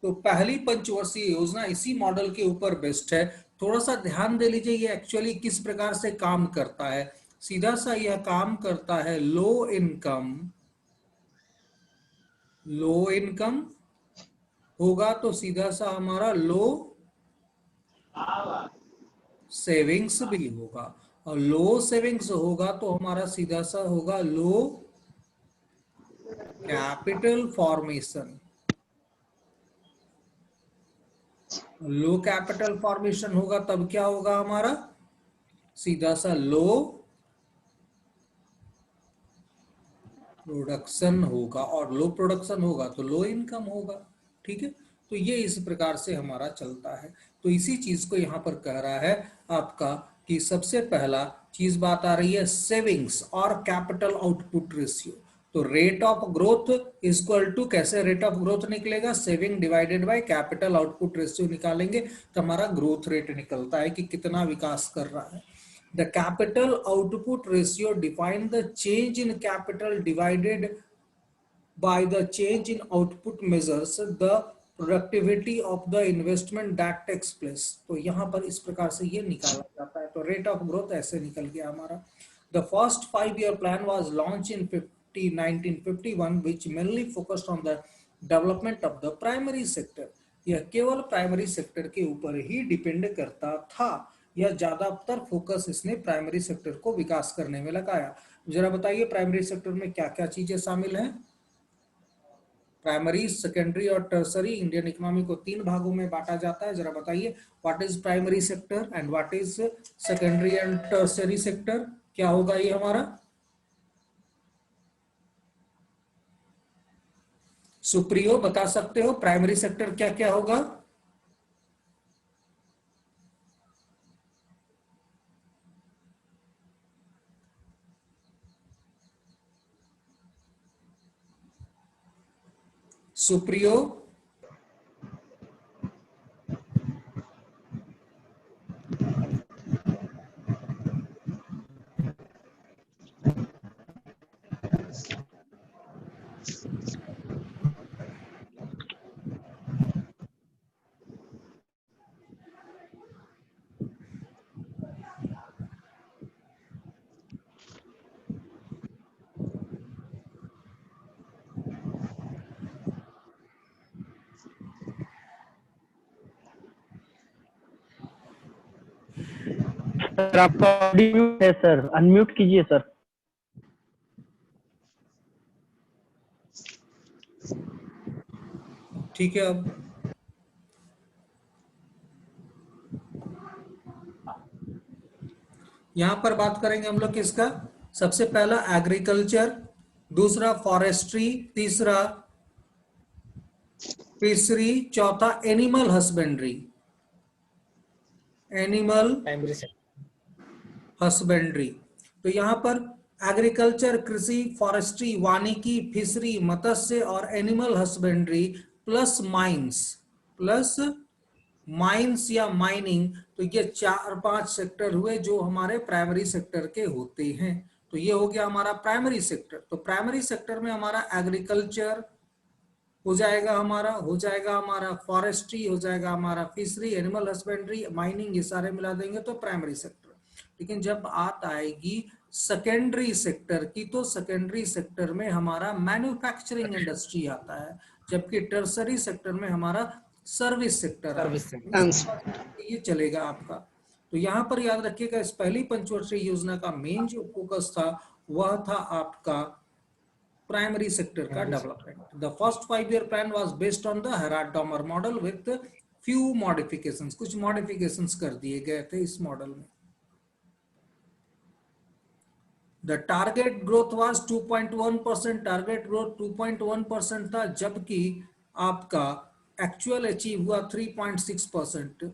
तो पहली पंचवर्षीय योजना इसी मॉडल के ऊपर बेस्ड है। थोड़ा सा ध्यान दे लीजिए ये एक्चुअली किस प्रकार से काम करता है। सीधा सा यह काम करता है लो इनकम होगा तो सीधा सा हमारा लो सेविंग्स भी होगा, और लो सेविंग्स होगा तो हमारा सीधा सा होगा लो कैपिटल फॉर्मेशन। लो कैपिटल फॉर्मेशन होगा तब क्या होगा हमारा, सीधा सा लो प्रोडक्शन होगा, और लो प्रोडक्शन होगा तो लो इनकम होगा। ठीक है, तो ये इस प्रकार से हमारा चलता है। तो इसी चीज को यहाँ पर कह रहा है आपका कि सबसे पहला चीज बात आ रही है सेविंग्स और कैपिटल आउटपुट रेशियो। तो rate of growth equal to, कैसे रेट ऑफ ग्रोथ निकलेगा, saving divided by capital output ratio निकालेंगे तो हमारा ग्रोथ रेट निकलता है कि कितना विकास कर रहा है। The capital output ratio defines the change in capital divided by the change in output measures the productivity of the investment that takes place। तो यहाँ पर इस प्रकार से ये निकाला जाता है। तो रेट ऑफ ग्रोथ ऐसे निकल गया हमारा। The first 5-year plan was launched in 1951 which mainly focused on the development of the primary sector। यह केवल प्राइमरी सेक्टर के ऊपर ही डिपेंड करता था, या ज्यादातर फोकस इसने प्राइमरी सेक्टर को विकास करने में लगाया। जरा बताइए प्राइमरी सेक्टर में क्या क्या चीजें शामिल हैं। प्राइमरी, सेकेंडरी और टर्सरी। इंडियन इकोनॉमी को 3 भागों में बांटा जाता है। जरा बताइए what is primary sector and what is secondary and tertiary sector, क्या होगा ये हमारा। सुप्रियो बता सकते हो प्राइमरी सेक्टर क्या क्या होगा। सुप्रियो, सर आपका ऑडियो म्यूट है सर, अनम्यूट कीजिए सर। ठीक है। अब यहां पर बात करेंगे हम लोग किसका। सबसे पहला एग्रीकल्चर, दूसरा फॉरेस्ट्री, तीसरा फिशरी, चौथा एनिमल हस्बेंड्री। Animal husbandry. तो यहाँ पर एग्रीकल्चर कृषि, फॉरेस्ट्री वानिकी, फिशरी मत्स्य और एनिमल हस्बेंड्री प्लस माइंस या माइनिंग, तो ये 4-5 सेक्टर हुए जो हमारे प्राइमरी सेक्टर के होते हैं। तो ये हो गया हमारा प्राइमरी सेक्टर। तो प्राइमरी सेक्टर में हमारा एग्रीकल्चर हो जाएगा हमारा फॉरेस्ट्री हो जाएगा, हमारा फिशरी, एनिमल हस्बेंड्री, माइनिंग, ये सारे मिला देंगे तो प्राइमरी सेक्टर। लेकिन जब बात आएगी सेकेंडरी सेक्टर की, तो सेकेंडरी सेक्टर में हमारा मैन्युफैक्चरिंग इंडस्ट्री आता है, जबकि टर्सरी सेक्टर में हमारा सर्विस सेक्टर आता है। ये चलेगा आपका। तो यहाँ पर याद रखिएगा इस पहली पंचवर्षीय योजना का मेन जो फोकस था वह था आपका प्राइमरी सेक्टर का development. The first 5-year plan was based on the Harrod Domar model with few modifications. कुछ मॉडिफिकेशंस कर दिए गए थे इस मॉडल में। The target growth was 2.1%। Target growth 2.1% था, जबकि आपका एक्चुअल अचीव हुआ 3.6%।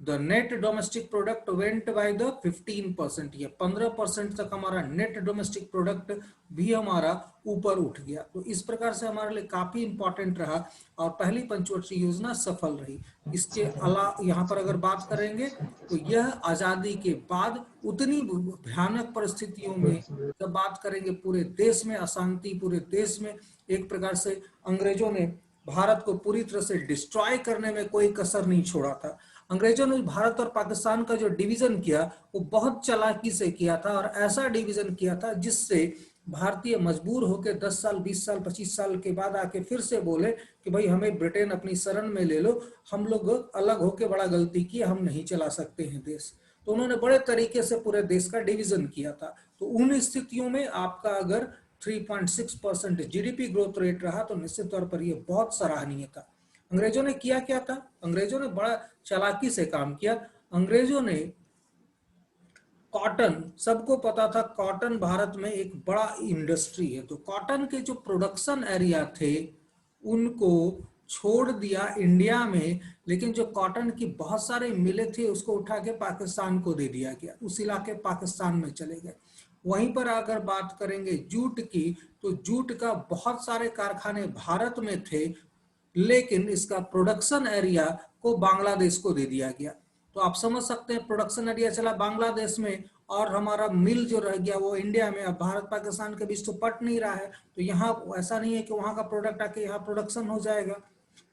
The net domestic product went by the 15%। ये 15% तक हमारा नेट डोमेस्टिक प्रोडक्ट भी हमारा ऊपर उठ गया। तो इस प्रकार से हमारे लिए काफी इंपॉर्टेंट रहा और पहली पंचवर्षीय योजना सफल रही। इसके अलावा यहाँ पर अगर बात करेंगे तो यह आजादी के बाद उतनी भयानक परिस्थितियों में, जब बात करेंगे पूरे देश में अशांति, पूरे देश में एक प्रकार से अंग्रेजों ने भारत को पूरी तरह से डिस्ट्रॉय करने में कोई कसर नहीं छोड़ा था। अंग्रेजों ने भारत और पाकिस्तान का जो डिवीजन किया वो बहुत चालाकी से किया था, और ऐसा डिवीजन किया था जिससे भारतीय मजबूर होकर 10 साल 20 साल 25 साल के बाद आके फिर से बोले कि भाई हमें ब्रिटेन अपनी शरण में ले लो, हम लोग अलग होकर बड़ा गलती की, हम नहीं चला सकते हैं देश। तो उन्होंने बड़े तरीके से पूरे देश का डिवीजन किया था। तो उन स्थितियों में आपका अगर 3.6% जीडीपी ग्रोथ रेट रहा तो निश्चित तौर पर यह बहुत सराहनीय था। अंग्रेजों ने किया क्या था? अंग्रेजों ने बड़ा चालाकी से काम किया। अंग्रेजों ने कॉटन, सबको पता था कॉटन भारत में एक बड़ा इंडस्ट्री है, तो कॉटन के जो प्रोडक्शन एरिया थे उनको छोड़ दिया इंडिया में, लेकिन जो कॉटन की बहुत सारे मिलें थे उसको उठा के पाकिस्तान को दे दिया गया, उस इलाके पाकिस्तान में चले गए। वहीं पर अगर बात करेंगे जूट की, तो जूट का बहुत सारे कारखाने भारत में थे, लेकिन इसका प्रोडक्शन एरिया को बांग्लादेश को दे दिया गया। तो आप समझ सकते हैं प्रोडक्शन एरिया चला बांग्लादेश में और हमारा मिल जो रह गया वो इंडिया में। अब भारत पाकिस्तान के बीच तो पट नहीं रहा है, तो यहाँ ऐसा नहीं है कि वहां का प्रोडक्ट आके यहाँ प्रोडक्शन हो जाएगा।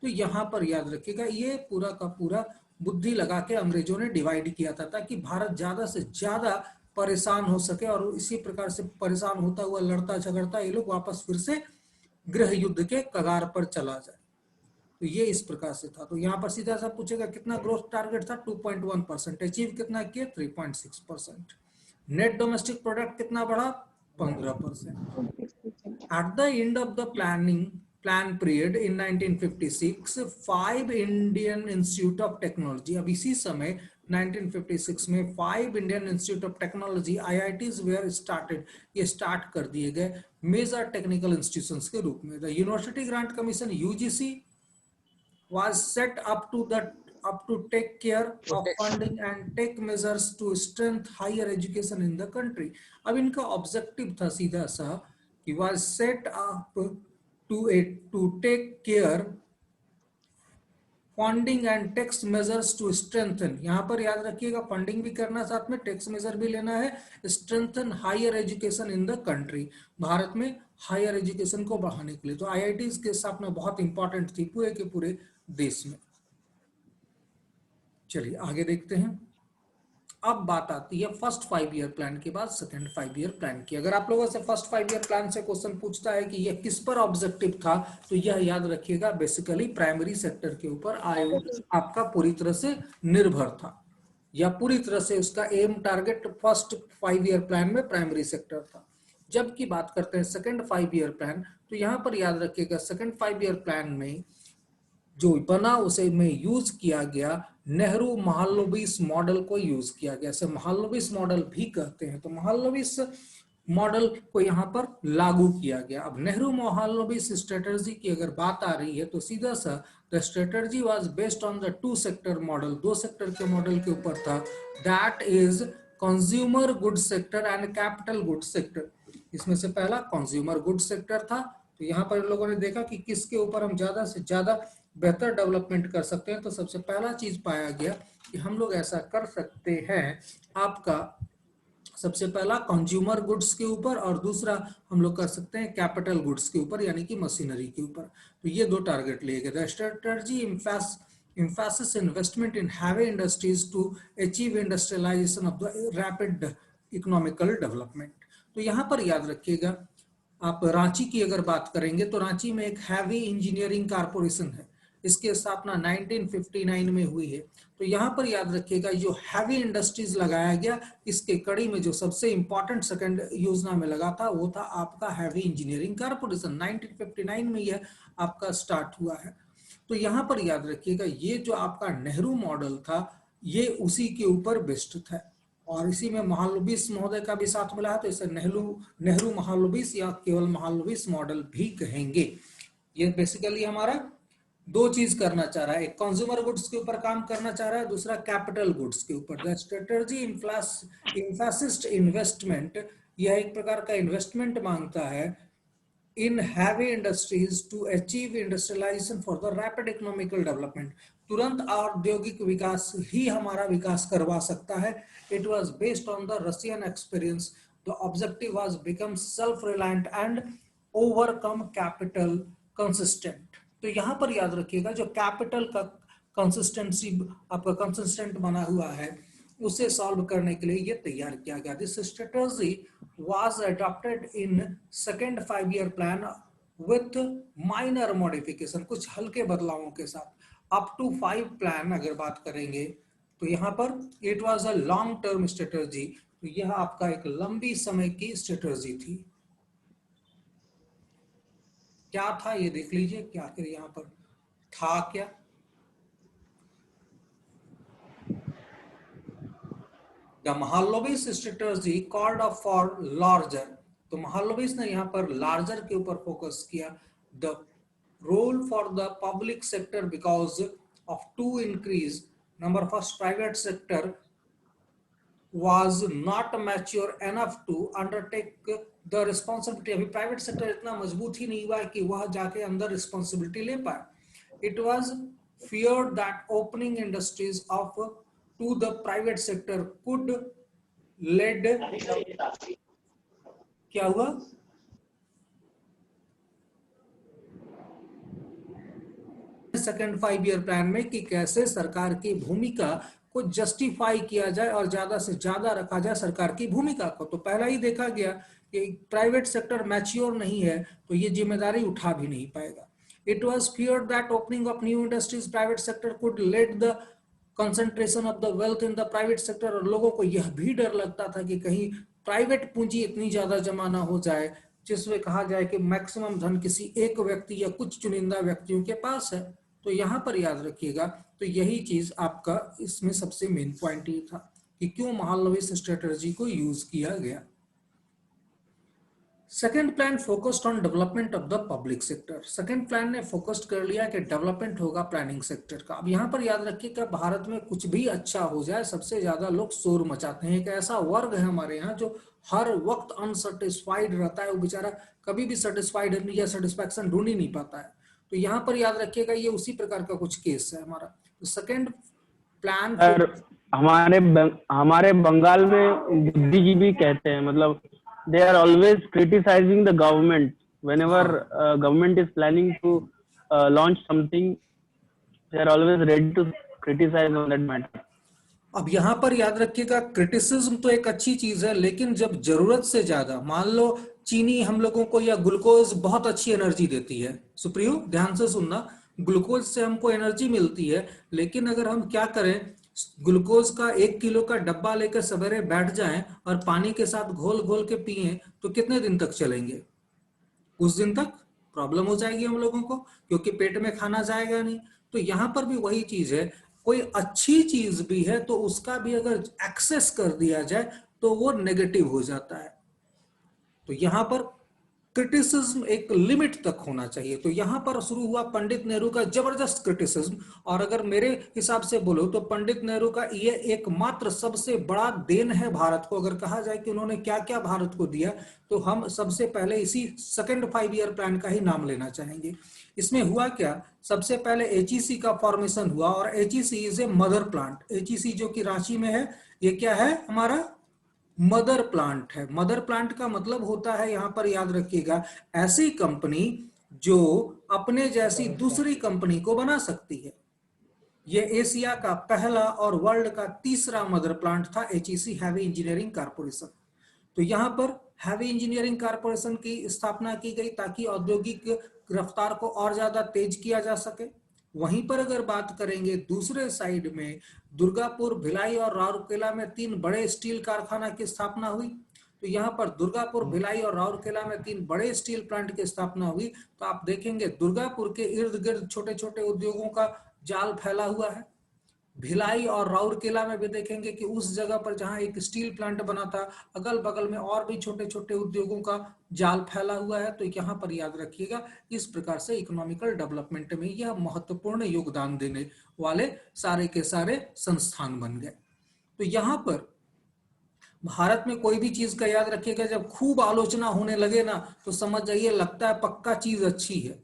तो यहाँ पर याद रखिएगा ये पूरा का पूरा बुद्धि लगा के अंग्रेजों ने डिवाइड किया था ताकि भारत ज्यादा से ज्यादा परेशान हो सके, और इसी प्रकार से परेशान होता हुआ लड़ता झगड़ता ये लोग वापस फिर से गृह युद्ध के कगार पर चला जाए। तो ये इस प्रकार से था। तो यहाँ पर सीधा सा पूछेगा कितना ग्रोथ टारगेट था? 2.1%। अचीव कितना किया? 3.6%। नेट डोमेस्टिक प्रोडक्ट कितना बढ़ा? 15%। At the end of the plan period in 1956 5 Indian institute of technology, अब इसी समय 1956 में 5 Indian institute of technology IITs were started, ये स्टार्ट कर दिए गए मेजर टेक्निकल इंस्टीट्यूशंस के रूप में। The university grants commission UGC was set up to take care of funding and take measures to strengthen higher education in the country। अब इनका objective था सीधा सा कि was set up to take care funding and tax measures to strengthen. यहाँ पर याद रखिएगा फंडिंग भी करना साथ में टैक्स मेजर भी लेना है, strengthen higher education in the country, Bharat में हायर एजुकेशन को बढ़ाने के लिए। तो IITs के स्थापना बहुत इंपॉर्टेंट थी पूरे के पूरे देश में। चलिए आगे देखते हैं। अब बात आती है फर्स्ट 5 ईयर प्लान के बाद सेकंड 5 ईयर प्लान की। अगर आप लोगों से फर्स्ट 5 ईयर प्लान से क्वेश्चन पूछता है कि यह किस पर ऑब्जेक्टिव था, तो यह याद रखिएगा बेसिकली प्राइमरी सेक्टर के ऊपर आयोग आपका पूरी तरह से निर्भर था, या पूरी तरह से उसका aim target first 5 year plan में प्राइमरी सेक्टर था। जबकि बात करते हैं सेकंड 5 ईयर प्लान, तो यहाँ पर याद रखिएगा सेकंड 5 ईयर प्लान में जो बना उसे में यूज किया गया नेहरू महालनोबिस मॉडल को यूज किया गया। इसे महालनोबिस मॉडल भी कहते हैं। तो महालनोबिस मॉडल को यहाँ पर लागू किया गया। अब नेहरू महालनोबिस स्ट्रेटजी की अगर बात आ रही है तो सीधा सा the strategy was based on the 2 sector model, 2 sector के मॉडल के ऊपर था, that is consumer good sector and capital good sector. इसमें से पहला कंज्यूमर गुड सेक्टर था। तो यहाँ पर लोगों ने देखा कि किसके ऊपर हम ज्यादा से ज्यादा बेहतर डेवलपमेंट कर सकते हैं, तो सबसे पहला चीज पाया गया कि हम लोग ऐसा कर सकते हैं आपका सबसे पहला कंज्यूमर गुड्स के ऊपर, और दूसरा हम लोग कर सकते हैं कैपिटल गुड्स के ऊपर यानी कि मशीनरी के ऊपर। तो ये 2 टारगेट लिए गए। The strategy emphasis investment in heavy industries to achieve industrialization of the rapid economical development। तो यहाँ पर याद रखिएगा आप रांची की अगर बात करेंगे तो रांची में एक हैवी इंजीनियरिंग कारपोरेशन है, इसकी स्थापना 1959 में हुई है। तो यहाँ पर याद रखिएगा जो हैवी इंडस्ट्रीज लगाया गया, इसके कड़ी में जो सबसे इंपॉर्टेंट सेकंड योजना में लगा था वो था आपका हैवी इंजीनियरिंग कारपोरेशन। 1959 में यह आपका स्टार्ट हुआ है। तो यहाँ पर याद रखिएगा ये जो आपका नेहरू मॉडल था ये उसी के ऊपर बेस्ड था, और इसी में महालनोबिस महोदय का भी साथ मिला है, तो इसे नेहरू महालनोबिस या केवल महालनोबिस मॉडल भी कहेंगे। ये बेसिकली हमारा 2 चीज करना चाह रहा है, एक कंज्यूमर गुड्स के ऊपर काम करना चाह रहा है, दूसरा कैपिटल गुड्स के ऊपर। द स्ट्रेटजी एम्फेसिस्ड इन्वेस्टमेंट, यह एक प्रकार का इन्वेस्टमेंट मांगता है in heavy industries to achieve industrialisation for the rapid economical development. तुरंत औद्योगिक विकास ही हमारा विकास करवा सकता है। It was based on the Russian experience. The objective was become self reliant and overcome capital consistent. तो यहां पर याद रखिएगा जो कैपिटल का कंसिस्टेंसी आपका कंसिस्टेंट बना हुआ है उसे सॉल्व करने के लिए ये तैयार किया गया। This strategy was adopted in second 5 year plan with minor modification, कुछ हल्के बदलावों के साथ। अप टू 5 प्लान अगर बात करेंगे तो यहाँ पर it was a long term strategy, तो यह आपका एक लंबी समय की स्ट्रेटजी थी। क्या था ये देख लीजिए कि आखिर यहाँ पर था क्या। The Mahalanobis strategy called up for larger, तो महालनोबिस ने यहाँ पर लार्जर के ऊपर फोकस किया। The role for the public sector because of to increase number, first private sector was not mature enough to undertake the responsibility। अभी प्राइवेट सेक्टर इतना मजबूत ही नहीं हुआ है कि वह जाके अंदर रिस्पॉन्सिबिलिटी ले पाए। It was feared that opening industries of to the private sector could lead, क्या हुआ, सेकेंड 5 ईयर प्लान में कि कैसे सरकार की भूमिका को जस्टिफाई किया जाए और ज्यादा से ज्यादा रखा जाए सरकार की भूमिका को। तो पहला ही देखा गया कि प्राइवेट सेक्टर मैच्योर नहीं है तो ये जिम्मेदारी उठा भी नहीं पाएगा। It was feared that opening of new industries private sector could lead the concentration of the wealth in the private sector, और लोगों को यह भी डर लगता था कि कहीं प्राइवेट पूंजी इतनी ज्यादा जमा ना हो जाए जिसमें कहा जाए कि मैक्सिमम धन किसी एक व्यक्ति या कुछ चुनिंदा व्यक्तियों के पास है। तो यहां पर याद रखिएगा, तो यही चीज आपका इसमें सबसे मेन पॉइंट ये था कि क्यों महालनोबिस स्ट्रेटजी को यूज किया गया। Second plan focused on development of the public sector. Second plan ने फोकस्ड कर लिया कि डेवलपमेंट होगा प्लानिंग सेक्टर का। अब यहाँ पर याद रखिए कि भारत में कुछ भी अच्छा हो जाए सबसे ज्यादा लोग शोर मचाते हैं। एक ऐसा वर्ग है हमारे यहाँ जो हर वक्त अनसेटिस्फाइड रहता है, वो बेचारा कभी भी सेटिस्फाइड या सेटिस्फैक्शन ढूंढ ही नहीं पाता है। तो यहाँ पर याद रखिएगा ये उसी प्रकार का कुछ केस है हमारा। तो सेकेंड प्लान हमारे बंगाल में बुद्धिजीवी कहते हैं, मतलब they are always criticizing the government whenever government is planning to launch something, they are always ready to criticize on that matter। अब यहाँ पर याद रखिएगा क्रिटिसिज्म तो एक अच्छी चीज है, लेकिन जब जरूरत से ज्यादा, मान लो चीनी हम लोगों को या ग्लूकोज बहुत अच्छी एनर्जी देती है, सुप्रियो ध्यान से सुनना, ग्लूकोज से हमको एनर्जी मिलती है, लेकिन अगर हम क्या करें, ग्लूकोज का 1 किलो का डब्बा लेकर सवेरे बैठ जाएं और पानी के साथ घोल घोल के पिए तो कितने दिन तक चलेंगे? कुछ दिन तक प्रॉब्लम हो जाएगी हम लोगों को, क्योंकि पेट में खाना जाएगा नहीं। तो यहां पर भी वही चीज है, कोई अच्छी चीज भी है तो उसका भी अगर एक्सेस कर दिया जाए तो वो नेगेटिव हो जाता है। तो यहां पर क्रिटिसिज्म एक लिमिट तक होना चाहिए। तो यहां पर शुरू हुआ पंडित नेहरू का जबरदस्त क्रिटिसिज्म, और अगर मेरे हिसाब से बोलो तो पंडित नेहरू का ये एकमात्र सबसे बड़ा देन है भारत को। अगर कहा जाए कि उन्होंने क्या क्या भारत को दिया तो हम सबसे पहले इसी सेकेंड 5 ईयर प्लान का ही नाम लेना चाहेंगे। इसमें हुआ क्या, सबसे पहले एचईसी का फॉर्मेशन हुआ, और HEC is a mother plant. HEC जो कि रांची में है, ये क्या है, हमारा मदर प्लांट है। मदर प्लांट का मतलब होता है, यहां पर याद रखिएगा, ऐसी कंपनी जो अपने जैसी दूसरी कंपनी को बना सकती है। यह एशिया का पहला और वर्ल्ड का तीसरा मदर प्लांट था, एचईसी हैवी इंजीनियरिंग कारपोरेशन। तो यहां पर हैवी इंजीनियरिंग कारपोरेशन की स्थापना की गई ताकि औद्योगिक रफ्तार को और ज्यादा तेज किया जा सके। वहीं पर अगर बात करेंगे दूसरे साइड में, दुर्गापुर, भिलाई और राउरकेला में 3 बड़े स्टील कारखाना की स्थापना हुई। तो यहाँ पर दुर्गापुर, भिलाई और राउरकेला में 3 बड़े स्टील प्लांट की स्थापना हुई। तो आप देखेंगे दुर्गापुर के इर्द गिर्द छोटे छोटे उद्योगों का जाल फैला हुआ है। भिलाई और राउरकेला में भी देखेंगे कि उस जगह पर जहां एक स्टील प्लांट बना था, अगल बगल में और भी छोटे छोटे उद्योगों का जाल फैला हुआ है। तो यहां पर याद रखिएगा, इस प्रकार से इकोनॉमिकल डेवलपमेंट में यह महत्वपूर्ण योगदान देने वाले सारे के सारे संस्थान बन गए। तो यहां पर भारत में कोई भी चीज का याद रखिएगा, जब खूब आलोचना होने लगे ना तो समझ जाइए लगता है पक्का चीज अच्छी है।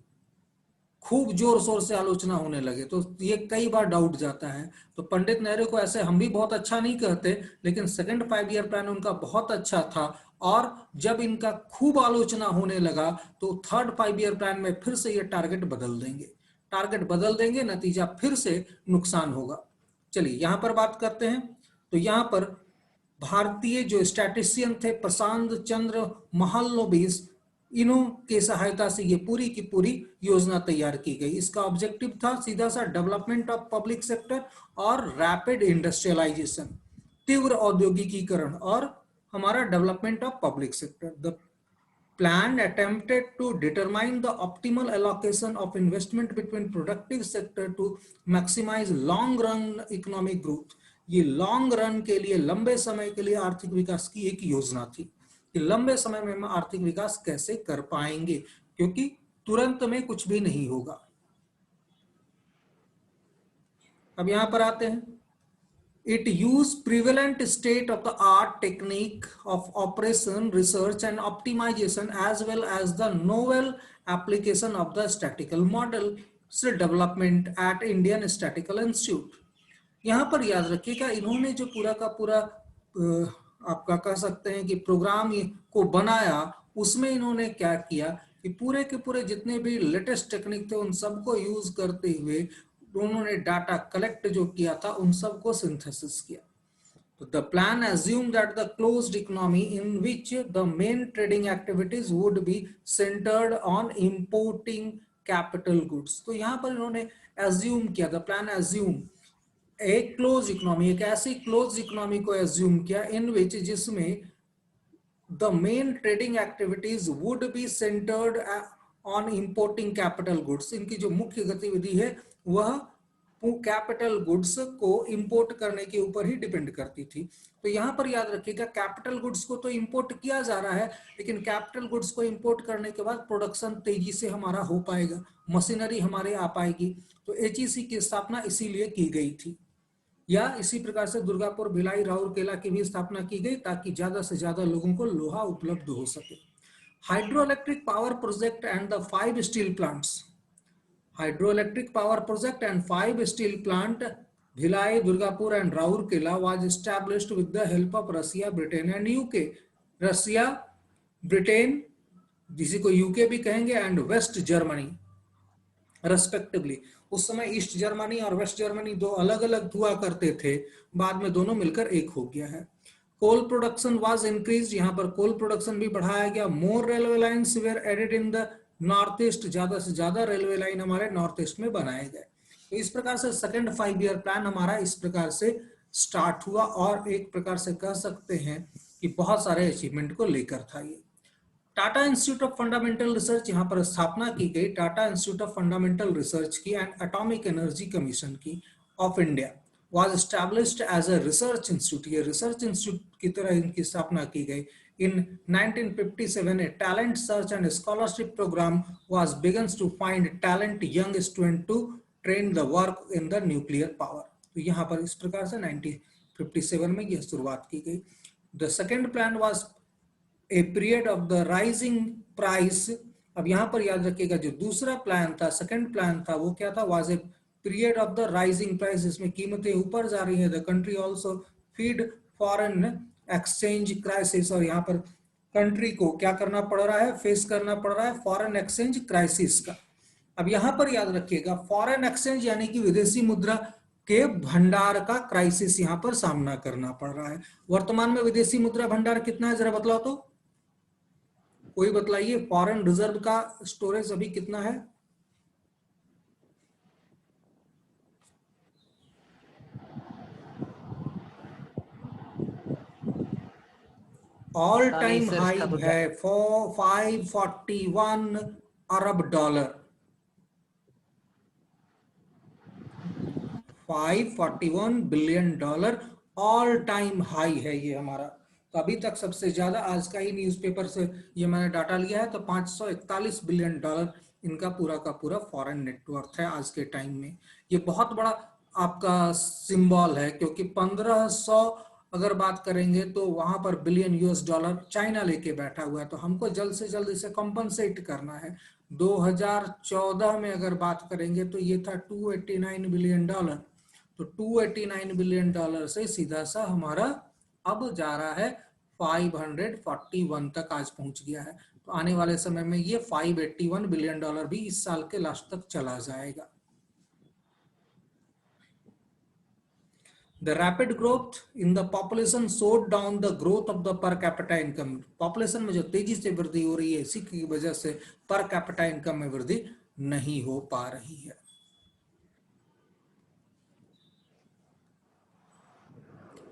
खूब जोर शोर से आलोचना होने लगे तो ये कई बार डाउट जाता है। तो पंडित नेहरू को ऐसे हम भी बहुत अच्छा नहीं कहते, लेकिन सेकेंड 5 ईयर प्लान उनका बहुत अच्छा था। और जब इनका खूब आलोचना होने लगा तो थर्ड 5 ईयर प्लान में फिर से ये टारगेट बदल देंगे। टारगेट बदल देंगे, नतीजा फिर से नुकसान होगा। चलिए यहां पर बात करते हैं। तो यहां पर भारतीय जो स्टैटिस्टिशियन थे प्रशांत चंद्र महालनोबिस, इन्हों के सहायता से ये पूरी की पूरी योजना तैयार की गई। इसका ऑब्जेक्टिव था सीधा सा डेवलपमेंट ऑफ पब्लिक सेक्टर और रैपिड इंडस्ट्रियलाइजेशन, तीव्र औद्योगिकीकरण और हमारा development of public sector. The plan attempted to determine the optimal allocation of investment between productive sector to maximize long run economic growth। ये लॉन्ग रन के लिए, लंबे समय के लिए आर्थिक विकास की एक योजना थी कि लंबे समय में हम आर्थिक विकास कैसे कर पाएंगे, क्योंकि तुरंत में कुछ भी नहीं होगा। अब यहां पर आते हैं। It used prevalent state-of-the-art technique of operation, research and optimization as well as the novel application of the statistical model development at Indian Statistical Institute। यहाँ पर याद रखिएगा, इन्होंने जो पूरा का पूरा आपका कह सकते हैं कि प्रोग्राम को बनाया, उसमें इन्होंने क्या किया कि पूरे के पूरे जितने भी लेटेस्ट टेक्निक थे उन सबको यूज करते हुए उन्होंने डाटा कलेक्ट जो किया था उन सबको सिंथेसिस किया। तो the plan assumed that the closed economy in which the main trading activities would be centered on importing capital goods। तो यहाँ पर इन्होंने assume किया, द प्लान assume एक क्लोज इकोनॉमी, एक ऐसी क्लोज इकोनॉमी को एज्यूम किया इन विच जिसमें the main trading activities would be centred on importing capital goods. इनकी जो मुख्य गतिविधि है वह कैपिटल गुड्स को इंपोर्ट करने के ऊपर ही डिपेंड करती थी। तो यहां पर याद रखिएगा, कैपिटल गुड्स को तो इंपोर्ट किया जा रहा है, लेकिन कैपिटल गुड्स को इंपोर्ट करने के बाद प्रोडक्शन तेजी से हमारा हो पाएगा, मशीनरी हमारे आ पाएगी। तो एचईसी की स्थापना इसीलिए की गई थी, या इसी प्रकार से दुर्गापुर, भिलाई, राउरकेला की भी स्थापना की गई ताकि ज्यादा से ज्यादा लोगों को लोहा उपलब्ध हो सके। Hydroelectric power project and the 5 steel plants, hydroelectric power project and 5 steel plant Bhilai, Durgapur and Rourkela was established with the help of Russia, Britain and UK. Russia, Britain, जिसे को यूके भी कहेंगे, एंड वेस्ट जर्मनी रेस्पेक्टिवली। उस समय east Germany और waste Germany दो अलग अलग हुआ करते थे, बाद में दोनों मिलकर एक हो गया है। कोल प्रोडक्शन वाज इंक्रीज, यहाँ पर कोल प्रोडक्शन भी बढ़ाया गया। More railway lines were added in the North East, ज्यादा से ज्यादा रेलवे लाइन हमारे नॉर्थ ईस्ट में बनाए गए। तो इस प्रकार से सेकेंड 5 ईयर प्लान हमारा इस प्रकार से स्टार्ट हुआ और एक प्रकार से कह सकते हैं कि बहुत सारे अचीवमेंट को लेकर था ये। Tata institute of fundamental research यहाँ पर स्थापना की गई, Tata institute of fundamental research की एंड एटॉमिक एनर्जी कमीशन की of India was established as a research institute. ये रिसर्च इंस्टीट्यूट की तरह इनकी स्थापना की गई। In 1957, a talent search and scholarship program was begun to find talent young student to train the work in the nuclear power। तो यहाँ पर इस प्रकार से 1957 में यह शुरुआत की गई। The second plan was a period of the rising price। अब यहाँ पर याद रखिएगा, जो दूसरा प्लान था, सेकंड प्लान था, वो क्या था, was a period of the rising price, इसमें कीमतें ऊपर जा रही है। The country also feed foreign exchange crisis, और यहाँ पर कंट्री को क्या करना पड़ रहा है, फेस करना पड़ रहा है फॉरेन एक्सचेंज क्राइसिस का। अब यहाँ पर याद रखिएगा, फॉरेन एक्सचेंज यानी कि विदेशी मुद्रा के भंडार का क्राइसिस यहाँ पर सामना करना पड़ रहा है। वर्तमान में विदेशी मुद्रा भंडार कितना है, जरा बतलाओ तो, कोई बतलाइए। फॉरेन रिजर्व का स्टोरेज अभी कितना है? ऑल टाइम हाई है 541 अरब dollar, 541 billion dollar all time high है ये हमारा। तो अभी तक सबसे ज्यादा, आज का ही न्यूज़पेपर से ये मैंने डाटा लिया है, तो 541 बिलियन डॉलर इनका पूरा का पूरा फॉरेन नेटवर्थ है आज के टाइम में। ये बहुत बड़ा आपका सिंबल है, क्योंकि 1500 अगर बात करेंगे तो वहां पर बिलियन यूएस डॉलर चाइना लेके बैठा हुआ है। तो हमको जल्द से जल्द इसे कंपनसेट करना है। 2014 में अगर बात करेंगे तो ये था 289 बिलियन डॉलर। तो 289 बिलियन डॉलर से सीधा सा हमारा अब जा रहा है 541 तक आज पहुंच गया है। तो आने वाले समय में ये 581 बिलियन डॉलर भी इस साल के लास्ट तक चला जाएगा। The rapid growth in the population slowed down the growth of the per capita income. Population में जो तेजी से वृद्धि हो रही है, इसी की वजह से per capita income में वृद्धि नहीं हो पा रही है।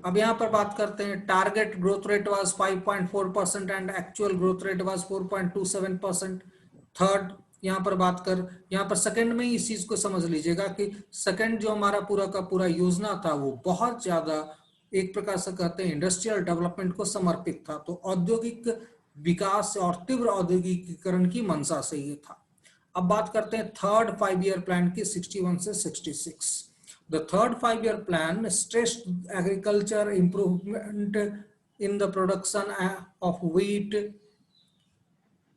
अब यहां पर बात करते हैं, target growth rate was 5.4% and actual growth rate was 4.27%। Third, यहां पर बात कर, यहां पर सेकंड में इस चीज को समझ लीजिएगा कि सेकंड जो हमारा पूरा का पूरा योजना था वो बहुत ज्यादा एक प्रकार से कहते हैं इंडस्ट्रियल डेवलपमेंट को समर्पित था, तो औद्योगिक विकास और तीव्र औद्योगिकीकरण की मंशा से ये था। अब बात करते हैं थर्ड 5 ईयर प्लान की 61 से 66। The third 5 year plan stressed agriculture improvement in the production of wheat,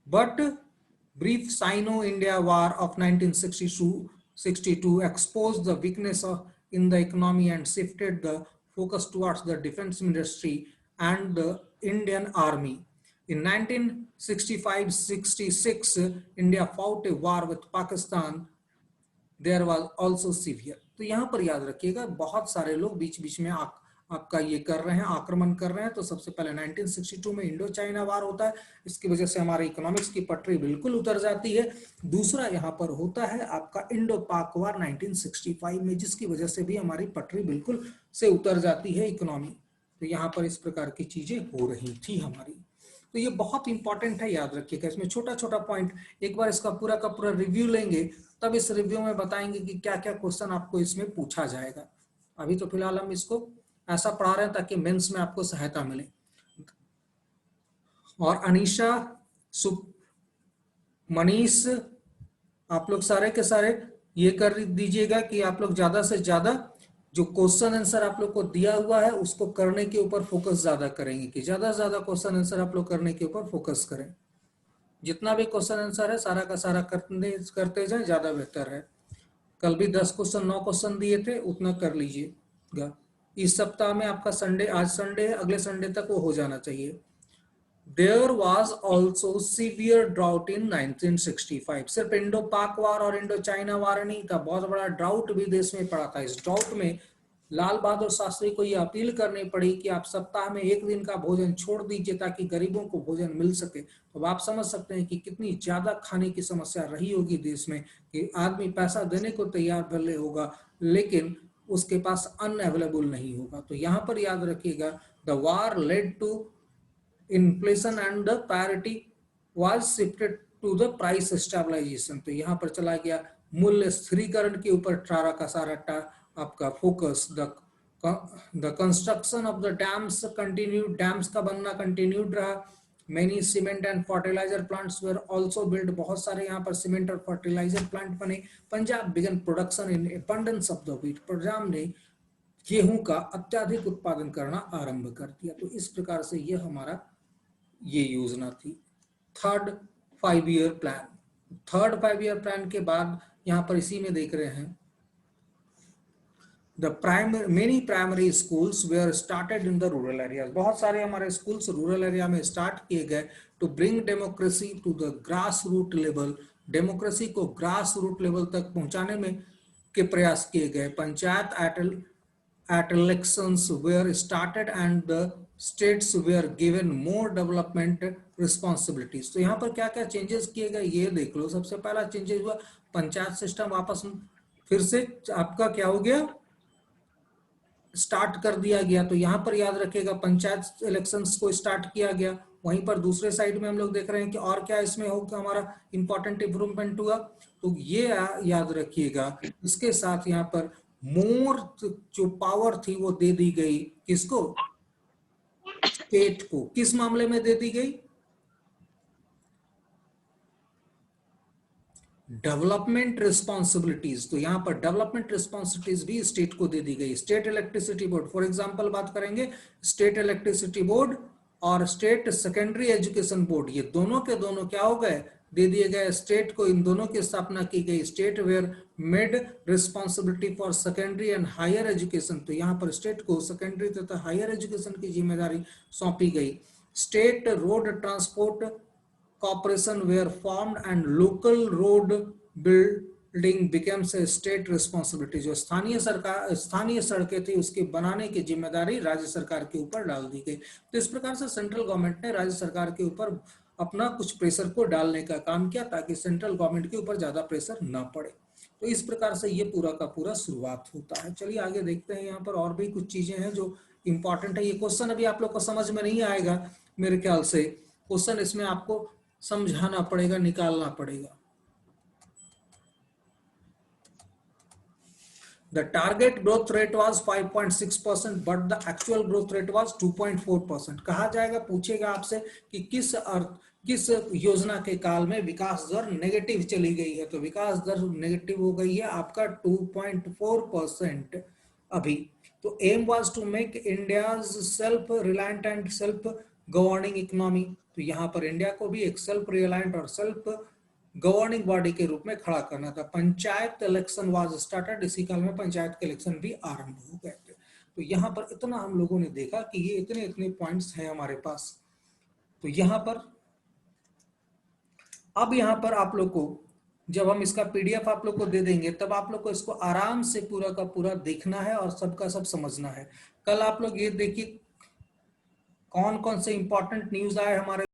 but brief Sino-India War of 1962 exposed the weakness in the economy and shifted the focus towards the defense industry and the Indian Army. In 1965-66, India fought a war with Pakistan. There was also severe. तो यहाँ पर याद रखिएगा, बहुत सारे लोग बीच बीच में आपका ये कर रहे हैं, आक्रमण कर रहे हैं। तो सबसे पहले 1962 में इंडो चाइना वार होता है, इसकी वजह से हमारे इकोनॉमिक्स की पटरी बिल्कुल उतर जाती है। दूसरा यहाँ पर होता है आपका इंडो पाक वार 1965 में, जिसकी वजह से भी हमारी पटरी बिल्कुल से उतर जाती है इकोनॉमी। तो यहाँ पर इस प्रकार की चीजें हो रही थी हमारी। तो ये बहुत इंपॉर्टेंट है, याद रखिएगा। इसमें छोटा छोटा पॉइंट, एक बार इसका पूरा का पूरा रिव्यू लेंगे, तब इस रिव्यू में बताएंगे कि क्या क्या क्वेश्चन आपको इसमें पूछा जाएगा। अभी तो फिलहाल हम इसको ऐसा पढ़ा रहे हैं ताकि मेंस में आपको सहायता मिले। और अनीशा, मनीष, आप लोग सारे के सारे ये कर दीजिएगा कि आप लोग ज्यादा से ज्यादा जो क्वेश्चन आंसर आप लोग को दिया हुआ है उसको करने के ऊपर फोकस ज्यादा करेंगे, कि ज्यादा से ज्यादा क्वेश्चन आंसर आप लोग करने के ऊपर फोकस करें। जितना भी क्वेश्चन आंसर है सारा का सारा करते जाए, ज्यादा बेहतर है। कल भी 10 क्वेश्चन 9 क्वेश्चन दिए थे, उतना कर लीजिएगा। इस सप्ताह में आपका संडे, आज संडे है, अगले संडे तक वो हो जाना चाहिए। There was also severe drought in 1965। सिर्फ इंडो पाक वार और इंडो चाइना वार नहीं था, बहुत बड़ा ड्राउट भी देश में पड़ा था। इस ड्राउट में लाल बहादुर शास्त्री को यह अपील करनी पड़ी कि आप सप्ताह में एक दिन का भोजन छोड़ दीजिए ताकि गरीबों को भोजन मिल सके। तो आप समझ सकते हैं कि कितनी ज्यादा खाने की समस्या रही होगी देश में, कि आदमी पैसा देने को तैयार भले होगा लेकिन उसके पास अन्न अवेलेबल नहीं होगा। तो यहाँ पर याद रखिएगा, the war led to inflation and the parity was shifted to the price stabilization। तो यहाँ पर चला गया मूल्य स्थिरीकरण के ऊपर सारा का सारा आपका focus. The construction of the dams continued, dams का बनना कंटिन्यूड रहा। Many cement and fertilizer plants were also build, बहुत सारे यहाँ पर सीमेंट और फर्टिलाइजर प्लांट बने। Punjab began production in abundance of the wheat, Punjab ने गेहूं का अत्याधिक उत्पादन करना आरंभ कर दिया। तो इस प्रकार से यह हमारा ये योजना थी third 5 year plan. Third 5 year plan के बाद यहां पर इसी में देख रहे हैं, many primary schools were started in the rural areas. बहुत सारे हमारे स्कूल्स रूरल एरिया में स्टार्ट किए गए to bring democracy to the grass root level. Democracy को ग्रास रूट लेवल तक पहुंचाने में के प्रयास किए गए। Panchayat at elections were started and the states were given more development responsibilities। तो यहाँ पर क्या क्या चेंजेस किए गए ये देख लो। सबसे पहला चेंजेस हुआ, पंचायत सिस्टम वापस फिर से आपका क्या हो गया, स्टार्ट कर दिया गया। तो यहाँ पर याद रखिएगा पंचायत इलेक्शंस को स्टार्ट किया गया। वहीं पर दूसरे साइड में हम लोग देख रहे हैं कि और क्या इसमें होगा, हमारा इंपॉर्टेंट इंप्रूवमेंट हुआ। तो ये याद रखिएगा। इसके साथ यहाँ पर मोर जो पावर थी वो दे दी गई किसको, स्टेट को। किस मामले में दे दी गई, डेवलपमेंट रिस्पॉन्सिबिलिटीज। तो यहां पर डेवलपमेंट रिस्पॉन्सिबिलिटीज भी स्टेट को दे दी गई। State electricity board, for example बात करेंगे, स्टेट इलेक्ट्रिसिटी बोर्ड और स्टेट सेकेंडरी एजुकेशन बोर्ड, ये दोनों के दोनों क्या हो गए, दे दिए गए स्टेट को। इन दोनों की स्थापना की गई। State were made responsibility for secondary and higher education. तो यहाँ पर स्टेट को सेकेंडरी तथा हायर एजुकेशन की जिम्मेदारी सौंपी गई। State road transport corporation were formed and local road building becomes a state responsibility. जो स्थानीय सड़कें थी उसके बनाने की जिम्मेदारी राज्य सरकार के ऊपर डाल दी गई। तो इस प्रकार से सेंट्रल गवर्नमेंट ने राज्य सरकार के ऊपर अपना कुछ प्रेशर को डालने का काम किया ताकि सेंट्रल गवर्नमेंट के ऊपर ज्यादा प्रेशर न पड़े। तो इस प्रकार से ये पूरा का पूरा शुरुआत होता है। चलिए आगे देखते हैं, यहाँ पर और भी कुछ चीजें हैं जो इंपॉर्टेंट है। ये क्वेश्चन अभी आप लोग को समझ में नहीं आएगा मेरे ख्याल से, क्वेश्चन इसमें आपको समझाना पड़ेगा, निकालना पड़ेगा। The target growth rate was 5.6%, but the actual growth rate was 2.4%। कहा जाएगा, पूछेगा आपसे कि किस योजना के काल में विकास दर नेगेटिव चली गई है। तो विकास दर नेगेटिव हो गई है आपका 2.4% अभी। तो aim was to make India's self reliant and self governing economy. तो यहाँ पर इंडिया को भी एक सेल्फ रिलायंट और सेल्फ गवर्निंग बॉडी के रूप में खड़ा करना था। पंचायत इलेक्शन वाज स्टार्टेड, इसी काल में पंचायत के इलेक्शन भी आरंभ हो गए थे। तो यहाँ पर इतना हम लोगों ने देखा कि ये इतने इतने पॉइंट्स हैं हमारे पास। तो यहाँ पर अब यहाँ पर आप लोग को जब हम इसका पीडीएफ आप लोग को दे देंगे तब आप लोग को इसको आराम से पूरा का पूरा देखना है और सबका सब समझना है। कल आप लोग ये देखिए कौन कौन से इंपॉर्टेंट न्यूज आए हमारे